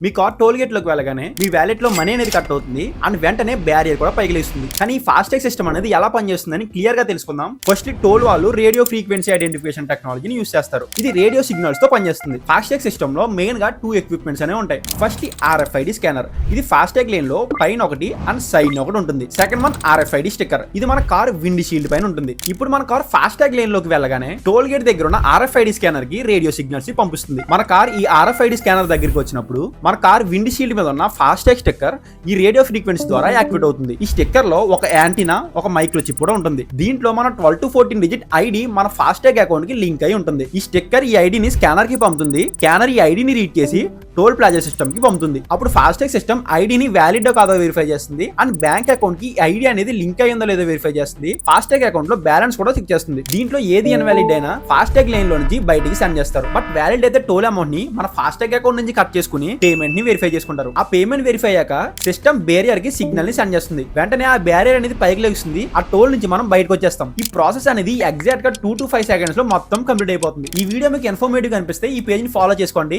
మీ car toll gate లోకి వెళ్ళగానే మీ wallet లో మనీ అనేది కట్ అవుతుంది అండ్ వెంటనే బ్యారియర్ కూడా పైకి లేస్తుంది. కానీ ఈ ఫాస్టాగ్ సిస్టమ్ అనేది ఎలా పనిచేస్తుందని క్లియర్ గా తెలుసుకుందాం. ఫస్ట్ టోల్ వాళ్ళు రేడియో ఫ్రీక్వెన్సీ ఐడెంటిఫికేషన్ టెక్నాలజీని యూస్ చేస్తారు. ఇది రేడియో సిగ్నల్స్ తో పనిచేస్తుంది. ఫాస్టాగ్ సిస్టమ్ లో మెయిన్ గా 2 ఎక్విప్మెంట్స్ అనేవి ఉంటాయి. ఫస్ట్ RFID స్కానర్, ఇది ఫాస్టాగ్ లేన్ లో పైన ఒకటి అండ్ సైడ్ ఒకటి ఉంటుంది. సెకండ్ వన్ RFID స్టిక్కర్, ఇది మన కార్ విండ్ షీల్డ్ పైన ఉంటుంది. ఇప్పుడు మన కార్ ఫాస్టాగ్ లేన్ లోకి వెళ్ళగానే టోల్ గేట్ దగ్గర ఉన్న RFID స్కానర్ కి రేడియో సిగ్నల్స్ పంపిస్తుంది. మన కార్ ఈ RFID స్కానర్ దగ్గరికి వచ్చినప్పుడు మన కార్ విండ్ షీల్డ్ మీద ఉన్న ఫాస్టాగ్ స్టిక్కర్ ఈ రేడియో ఫ్రీక్వెన్సీ ద్వారా యాక్టివేట్ అవుతుంది. ఈ స్టిక్కర్ లో ఒక యాంటీనా, ఒక మైక్రో చిప్ కూడా ఉంటుంది. దీంట్లో మన 12 to 14 డిజిట్ ఐడి మన ఫాస్టాగ్ అకౌంట్ కి లింక్ అయి ఉంటుంది. ఈ స్టిక్కర్ ఈ ఐడిని స్కానర్ కి పంపుతుంది. స్కానర్ ఈ ఐడిని రీడ్ చేసి టోల్ ప్లాజా సిస్టమ్ కి పంపుతుంది. అప్పుడు ఫాస్టాగ్ సిస్టమ్ ఐడిని వ్యాలిడ్ కాదో వెరిఫై చేస్తుంది అండ్ బ్యాంక్ అకౌంట్ కి ఐడి అనేది లింక్ అయ్యిందో లేదో వెరిఫై చేస్తుంది. ఫాస్టాగ్ అకౌంట్ లో బ్యాలెన్స్ కూడా చెక్ చేస్తుంది. దీంట్లో ఏది ఇన్వాలిడ్ అయినా ఫాస్టాగ్ లైన్ లో నుంచి బయటికి సెండ్ చేస్తారు. బట్ వ్యాలిడ్ అయితే టోల్ అమౌంట్ ని మన ఫాస్టాగ్ అకౌంట్ నుంచి కట్ చేసుకుని పేమెంట్ ని వెరిఫై చేసుకుంటారు. ఆ పేమెంట్ వెరిఫై అయ్యాక సిస్టమ్ బ్యారియర్ కి సిగ్నల్ ని సెండ్ చేస్తుంది. వెంటనే ఆ బ్యారియర్ అనేది పైకి లెగుస్తుంది. ఆ టోల్ నుంచి మనం బయటకు వచ్చేస్తాం. ఈ ప్రాసెస్ అనేది ఎగ్జాక్ట్ గా 2 to 5 సెకండ్స్ లో మొత్తం కంప్లీట్ అయిపోతుంది. ఈ వీడియో మీకు ఇన్ఫర్మేటివ్ అనిపిస్తే ఈ పేజ్ ని ఫాలో చేసుకోండి.